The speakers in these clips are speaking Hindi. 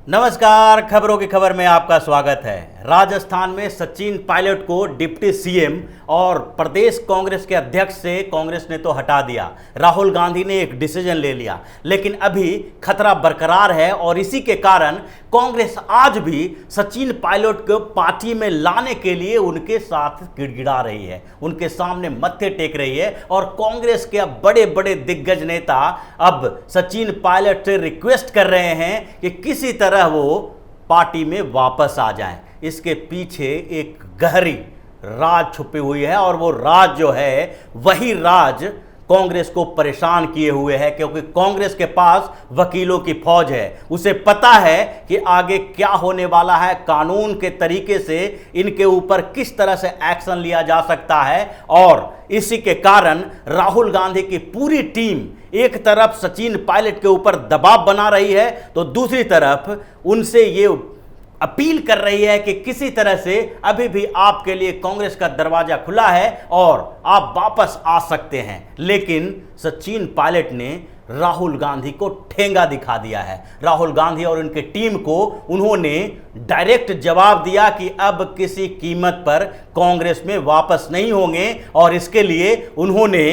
नमस्कार, खबरों की खबर में आपका स्वागत है। राजस्थान में सचिन पायलट को डिप्टी सीएम और प्रदेश कांग्रेस के अध्यक्ष से कांग्रेस ने तो हटा दिया। राहुल गांधी ने एक डिसीजन ले लिया, लेकिन अभी खतरा बरकरार है और इसी के कारण कांग्रेस आज भी सचिन पायलट को पार्टी में लाने के लिए उनके साथ गिड़गिड़ा रही है, उनके सामने मत्थे टेक रही है। और कांग्रेस के अब बड़े बड़े दिग्गज नेता अब सचिन पायलट से रिक्वेस्ट कर रहे हैं कि किसी तरह वो पार्टी में वापस आ जाएं। इसके पीछे एक गहरी राज छुपी हुई है और वो राज जो है वही राज कांग्रेस को परेशान किए हुए है, क्योंकि कांग्रेस के पास वकीलों की फौज है। उसे पता है कि आगे क्या होने वाला है, कानून के तरीके से इनके ऊपर किस तरह से एक्शन लिया जा सकता है। और इसी के कारण राहुल गांधी की पूरी टीम एक तरफ सचिन पायलट के ऊपर दबाव बना रही है, तो दूसरी तरफ उनसे ये अपील कर रही है कि किसी तरह से अभी भी आपके लिए कांग्रेस का दरवाजा खुला है और आप वापस आ सकते हैं। लेकिन सचिन पायलट ने राहुल गांधी को ठेंगा दिखा दिया है। राहुल गांधी और उनके टीम को उन्होंने डायरेक्ट जवाब दिया कि अब किसी कीमत पर कांग्रेस में वापस नहीं होंगे और इसके लिए उन्होंने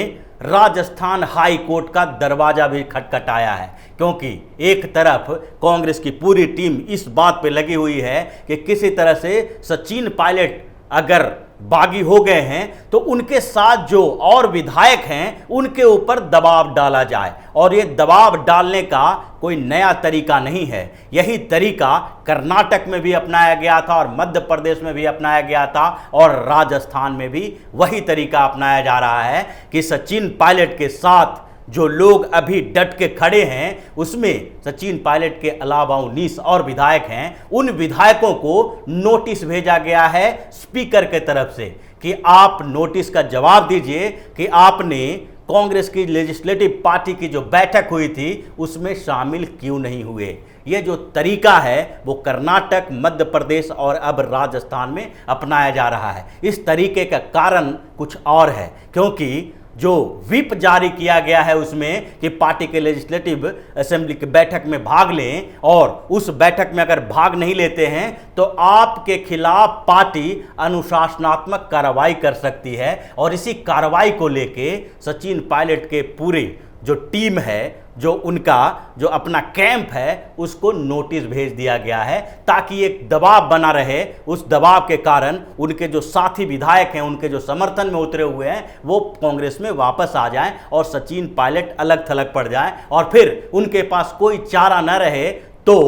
राजस्थान हाई कोर्ट का दरवाजा भी खटखटाया है, क्योंकि एक तरफ कांग्रेस की पूरी टीम इस बात पे लगी हुई है कि किसी तरह से सचिन पायलट अगर बागी हो गए हैं तो उनके साथ जो और विधायक हैं उनके ऊपर दबाव डाला जाए। और ये दबाव डालने का कोई नया तरीका नहीं है, यही तरीका कर्नाटक में भी अपनाया गया था और मध्य प्रदेश में भी अपनाया गया था और राजस्थान में भी वही तरीका अपनाया जा रहा है कि सचिन पायलट के साथ जो लोग अभी डट के खड़े हैं उसमें सचिन पायलट के अलावा 19 और विधायक हैं। उन विधायकों को नोटिस भेजा गया है स्पीकर के तरफ से कि आप नोटिस का जवाब दीजिए कि आपने कांग्रेस की लेजिस्लेटिव पार्टी की जो बैठक हुई थी उसमें शामिल क्यों नहीं हुए। ये जो तरीका है वो कर्नाटक, मध्य प्रदेश और अब राजस्थान में अपनाया जा रहा है। इस तरीके का कारण कुछ और है, क्योंकि जो व्हिप जारी किया गया है उसमें कि पार्टी के लेजिस्लेटिव असेंबली की बैठक में भाग लें और उस बैठक में अगर भाग नहीं लेते हैं तो आपके खिलाफ पार्टी अनुशासनात्मक कार्रवाई कर सकती है। और इसी कार्रवाई को लेके सचिन पायलट के पूरे जो टीम है, जो उनका जो अपना कैंप है, उसको नोटिस भेज दिया गया है ताकि एक दबाव बना रहे। उस दबाव के कारण उनके जो साथी विधायक हैं, उनके जो समर्थन में उतरे हुए हैं, वो कांग्रेस में वापस आ जाएं और सचिन पायलट अलग थलग पड़ जाएं और फिर उनके पास कोई चारा न रहे तो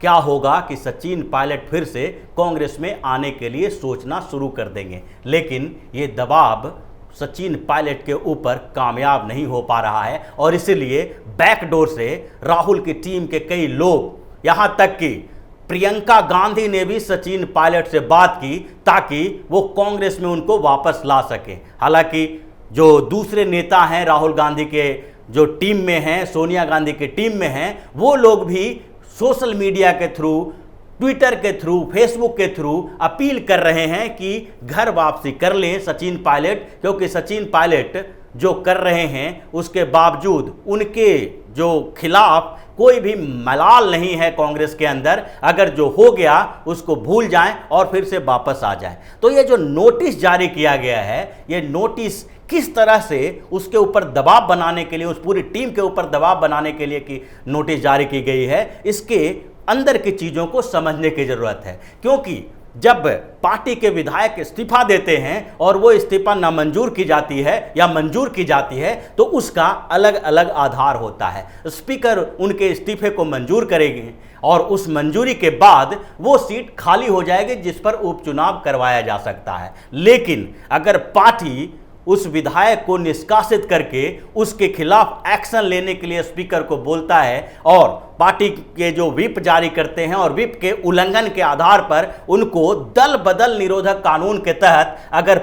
क्या होगा कि सचिन पायलट फिर से कांग्रेस में आने के लिए सोचना शुरू कर देंगे। लेकिन ये दबाव सचिन पायलट के ऊपर कामयाब नहीं हो पा रहा है और इसलिए बैकडोर से राहुल की टीम के कई लोग, यहां तक कि प्रियंका गांधी ने भी सचिन पायलट से बात की ताकि वो कांग्रेस में उनको वापस ला सके। हालांकि जो दूसरे नेता हैं राहुल गांधी के जो टीम में हैं, सोनिया गांधी के टीम में हैं, वो लोग भी सोशल मीडिया के थ्रू, ट्विटर के थ्रू, फेसबुक के थ्रू अपील कर रहे हैं कि घर वापसी कर लें सचिन पायलट, क्योंकि सचिन पायलट जो कर रहे हैं उसके बावजूद उनके जो खिलाफ कोई भी मलाल नहीं है कांग्रेस के अंदर। अगर जो हो गया उसको भूल जाएं और फिर से वापस आ जाएं। तो ये जो नोटिस जारी किया गया है, ये नोटिस किस तरह से उसके ऊपर दबाव बनाने के लिए, उस पूरी टीम के ऊपर दबाव बनाने के लिए कि नोटिस जारी की गई है, इसके अंदर की चीज़ों को समझने की ज़रूरत है। क्योंकि जब पार्टी के विधायक इस्तीफा देते हैं और वो इस्तीफा नामंजूर की जाती है या मंजूर की जाती है तो उसका अलग अलग आधार होता है। स्पीकर उनके इस्तीफे को मंजूर करेंगे और उस मंजूरी के बाद वो सीट खाली हो जाएगी जिस पर उपचुनाव करवाया जा सकता है। लेकिन अगर पार्टी उस विधायक को निष्कासित करके उसके खिलाफ एक्शन लेने के लिए स्पीकर को बोलता है और पार्टी के जो व्हिप जारी करते हैं और व्हिप के उल्लंघन के आधार पर उनको दल बदल निरोधक कानून के तहत अगर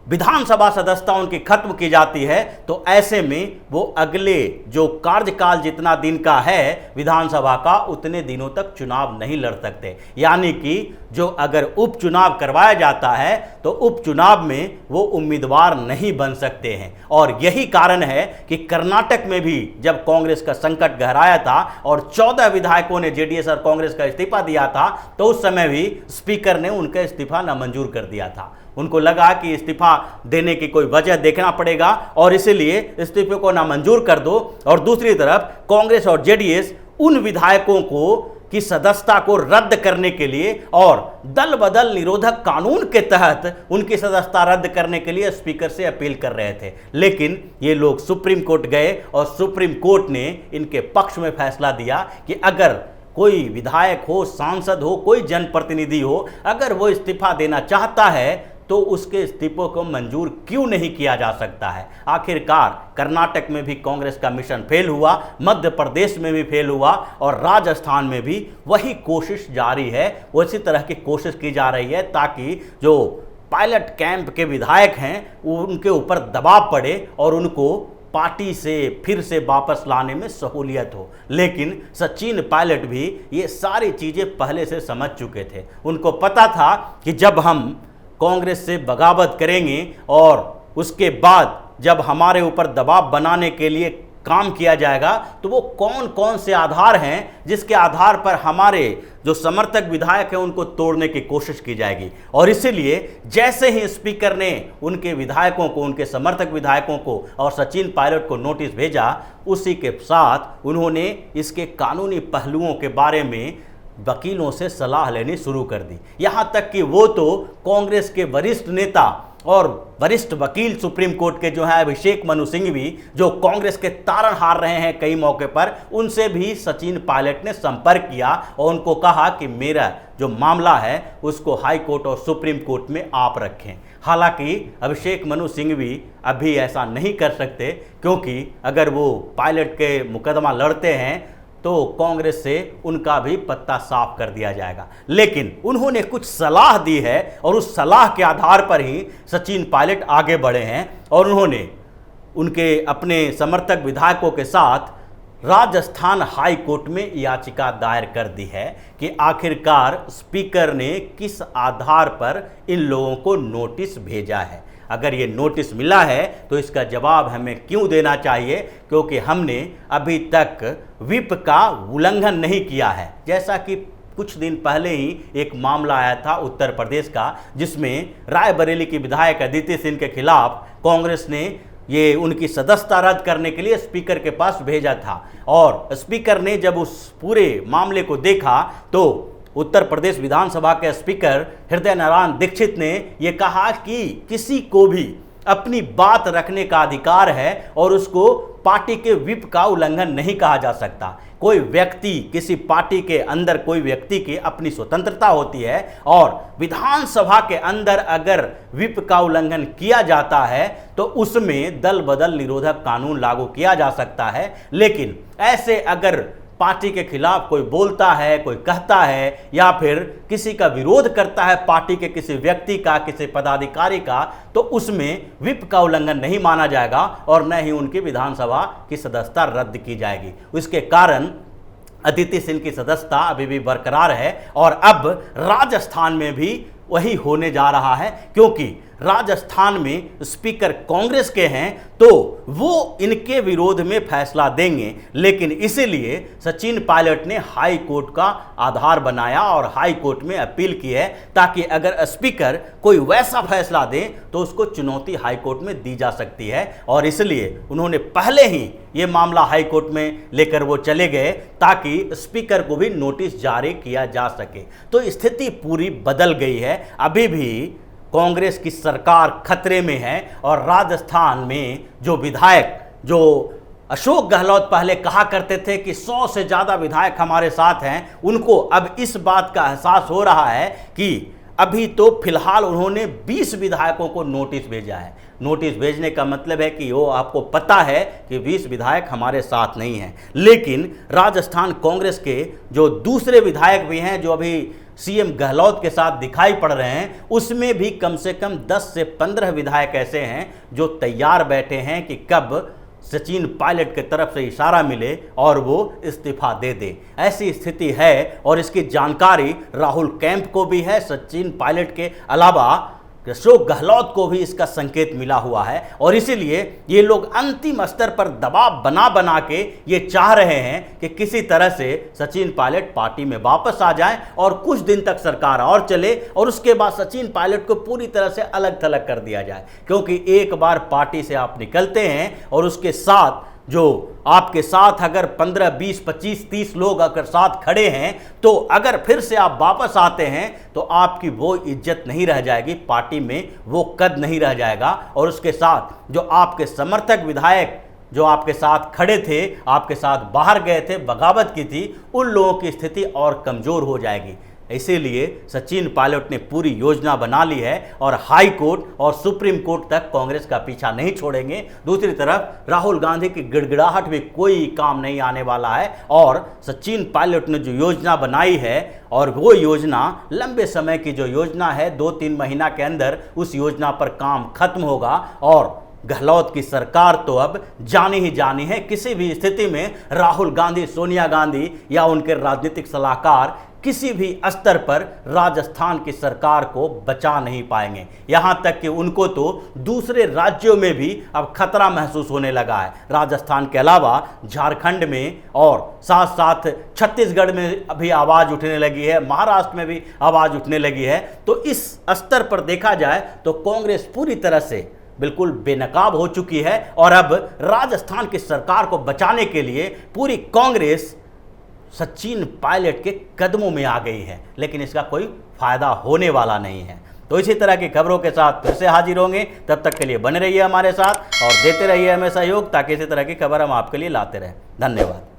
विधानसभा सदस्यता उनकी खत्म की जाती है, तो ऐसे में वो अगले जो कार्यकाल जितना दिन का है विधानसभा का, उतने दिनों तक चुनाव नहीं लड़ सकते। यानी कि जो अगर उपचुनाव करवाया जाता है तो उपचुनाव में वो उम्मीदवार नहीं बन सकते हैं। और यही कारण है कि कर्नाटक में भी जब कांग्रेस का संकट गहराया था और 14 विधायकों ने जेडीएस और कांग्रेस का इस्तीफा दिया था, तो उस समय भी स्पीकर ने उनका इस्तीफा नामंजूर कर दिया था। उनको लगा कि इस्तीफा देने की कोई वजह देखना पड़ेगा और इसलिए इस्तीफे को नामंजूर कर दो। और दूसरी तरफ कांग्रेस और जेडीएस उन विधायकों को की सदस्यता को रद्द करने के लिए और दल बदल निरोधक कानून के तहत उनकी सदस्यता रद्द करने के लिए स्पीकर से अपील कर रहे थे। लेकिन ये लोग सुप्रीम कोर्ट गए और सुप्रीम कोर्ट ने इनके पक्ष में फैसला दिया कि अगर कोई विधायक हो, सांसद हो, कोई जनप्रतिनिधि हो, अगर वो इस्तीफा देना चाहता है तो उसके इस्तीफों को मंजूर क्यों नहीं किया जा सकता है। आखिरकार कर्नाटक में भी कांग्रेस का मिशन फेल हुआ, मध्य प्रदेश में भी फेल हुआ और राजस्थान में भी वही कोशिश जारी है। उसी तरह की कोशिश की जा रही है ताकि जो पायलट कैंप के विधायक हैं उनके ऊपर दबाव पड़े और उनको पार्टी से फिर से वापस लाने में सहूलियत हो। लेकिन सचिन पायलट भी ये सारी चीज़ें पहले से समझ चुके थे। उनको पता था कि जब हम कांग्रेस से बगावत करेंगे और उसके बाद जब हमारे ऊपर दबाव बनाने के लिए काम किया जाएगा तो वो कौन कौन से आधार हैं जिसके आधार पर हमारे जो समर्थक विधायक हैं उनको तोड़ने की कोशिश की जाएगी। और इसीलिए जैसे ही स्पीकर ने उनके विधायकों को, उनके समर्थक विधायकों को और सचिन पायलट को नोटिस भेजा, उसी के साथ उन्होंने इसके कानूनी पहलुओं के बारे में वकीलों से सलाह लेनी शुरू कर दी। यहाँ तक कि वो तो कांग्रेस के वरिष्ठ नेता और वरिष्ठ वकील सुप्रीम कोर्ट के जो है अभिषेक मनु सिंघवी, जो कांग्रेस के तारण हार रहे हैं कई मौके पर, उनसे भी सचिन पायलट ने संपर्क किया और उनको कहा कि मेरा जो मामला है उसको हाई कोर्ट और सुप्रीम कोर्ट में आप रखें। हालांकि अभिषेक मनु सिंघवी अभी ऐसा नहीं कर सकते, क्योंकि अगर वो पायलट के मुकदमा लड़ते हैं तो कांग्रेस से उनका भी पत्ता साफ कर दिया जाएगा। लेकिन उन्होंने कुछ सलाह दी है और उस सलाह के आधार पर ही सचिन पायलट आगे बढ़े हैं और उन्होंने उनके अपने समर्थक विधायकों के साथ राजस्थान हाई कोर्ट में याचिका दायर कर दी है कि आखिरकार स्पीकर ने किस आधार पर इन लोगों को नोटिस भेजा है। अगर ये नोटिस मिला है तो इसका जवाब हमें क्यों देना चाहिए, क्योंकि हमने अभी तक व्हिप का उल्लंघन नहीं किया है। जैसा कि कुछ दिन पहले ही एक मामला आया था उत्तर प्रदेश का, जिसमें रायबरेली की विधायक अदिति सिंह के खिलाफ कांग्रेस ने ये उनकी सदस्यता रद्द करने के लिए स्पीकर के पास भेजा था और स्पीकर ने जब उस पूरे मामले को देखा तो उत्तर प्रदेश विधानसभा के स्पीकर हृदय नारायण दीक्षित ने यह कहा कि किसी को भी अपनी बात रखने का अधिकार है और उसको पार्टी के व्हिप का उल्लंघन नहीं कहा जा सकता। कोई व्यक्ति, किसी पार्टी के अंदर कोई व्यक्ति की अपनी स्वतंत्रता होती है और विधानसभा के अंदर अगर व्हिप का उल्लंघन किया जाता है तो उसमें दल बदल निरोधक कानून लागू किया जा सकता है। लेकिन ऐसे अगर पार्टी के खिलाफ कोई बोलता है, कोई कहता है या फिर किसी का विरोध करता है पार्टी के किसी व्यक्ति का, किसी पदाधिकारी का, तो उसमें व्हिप का उल्लंघन नहीं माना जाएगा और न ही उनकी विधानसभा की सदस्यता रद्द की जाएगी। इसके कारण अदिति सिंह की सदस्यता अभी भी बरकरार है और अब राजस्थान में भी वही होने जा रहा है, क्योंकि राजस्थान में स्पीकर कांग्रेस के हैं तो वो इनके विरोध में फैसला देंगे। लेकिन इसीलिए सचिन पायलट ने हाई कोर्ट का आधार बनाया और हाई कोर्ट में अपील की है ताकि अगर स्पीकर कोई वैसा फैसला दे तो उसको चुनौती हाई कोर्ट में दी जा सकती है। और इसलिए उन्होंने पहले ही ये मामला हाई कोर्ट में लेकर वो चले गए ताकि स्पीकर को भी नोटिस जारी किया जा सके। तो स्थिति पूरी बदल गई है। अभी भी कांग्रेस की सरकार खतरे में है और राजस्थान में जो विधायक, जो अशोक गहलोत पहले कहा करते थे कि 100 से ज़्यादा विधायक हमारे साथ हैं, उनको अब इस बात का एहसास हो रहा है कि अभी तो फिलहाल उन्होंने 20 विधायकों को नोटिस भेजा है। नोटिस भेजने का मतलब है कि वो आपको पता है कि 20 विधायक हमारे साथ नहीं हैं। लेकिन राजस्थान कांग्रेस के जो दूसरे विधायक भी हैं, जो अभी सीएम गहलोत के साथ दिखाई पड़ रहे हैं, उसमें भी कम से कम 10 से 15 विधायक ऐसे हैं जो तैयार बैठे हैं कि कब सचिन पायलट की तरफ से इशारा मिले और वो इस्तीफा दे दे। ऐसी स्थिति है और इसकी जानकारी राहुल कैंप को भी है। सचिन पायलट के अलावा अशोक गहलोत को भी इसका संकेत मिला हुआ है और इसीलिए ये लोग अंतिम स्तर पर दबाव बना बना के ये चाह रहे हैं कि किसी तरह से सचिन पायलट पार्टी में वापस आ जाएं और कुछ दिन तक सरकार और चले और उसके बाद सचिन पायलट को पूरी तरह से अलग थलग कर दिया जाए। क्योंकि एक बार पार्टी से आप निकलते हैं और उसके साथ जो आपके साथ अगर 15, 20, 25, 30 लोग अगर साथ खड़े हैं तो अगर फिर से आप वापस आते हैं तो आपकी वो इज्जत नहीं रह जाएगी, पार्टी में वो कद नहीं रह जाएगा और उसके साथ जो आपके समर्थक विधायक जो आपके साथ खड़े थे, आपके साथ बाहर गए थे, बगावत की थी, उन लोगों की स्थिति और कमज़ोर हो जाएगी। इसीलिए सचिन पायलट ने पूरी योजना बना ली है और हाई कोर्ट और सुप्रीम कोर्ट तक कांग्रेस का पीछा नहीं छोड़ेंगे। दूसरी तरफ राहुल गांधी की गिड़गिड़ाहट भी कोई काम नहीं आने वाला है और सचिन पायलट ने जो योजना बनाई है और वो योजना लंबे समय की जो योजना है, 2-3 महीना के अंदर उस योजना पर काम खत्म होगा और गहलोत की सरकार तो अब जानी ही जानी है। किसी भी स्थिति में राहुल गांधी, सोनिया गांधी या उनके राजनीतिक सलाहकार किसी भी स्तर पर राजस्थान की सरकार को बचा नहीं पाएंगे। यहाँ तक कि उनको तो दूसरे राज्यों में भी अब खतरा महसूस होने लगा है। राजस्थान के अलावा झारखंड में और साथ साथ छत्तीसगढ़ में अभी आवाज़ उठने लगी है, महाराष्ट्र में भी आवाज़ उठने लगी है। तो इस स्तर पर देखा जाए तो कांग्रेस पूरी तरह से बिल्कुल बेनकाब हो चुकी है और अब राजस्थान की सरकार को बचाने के लिए पूरी कांग्रेस सचिन पायलट के कदमों में आ गई है, लेकिन इसका कोई फायदा होने वाला नहीं है। तो इसी तरह की खबरों के साथ फिर से हाजिर होंगे, तब तक के लिए बने रहिए हमारे साथ और देते रहिए हमें सहयोग ताकि इसी तरह की खबर हम आपके लिए लाते रहें। धन्यवाद।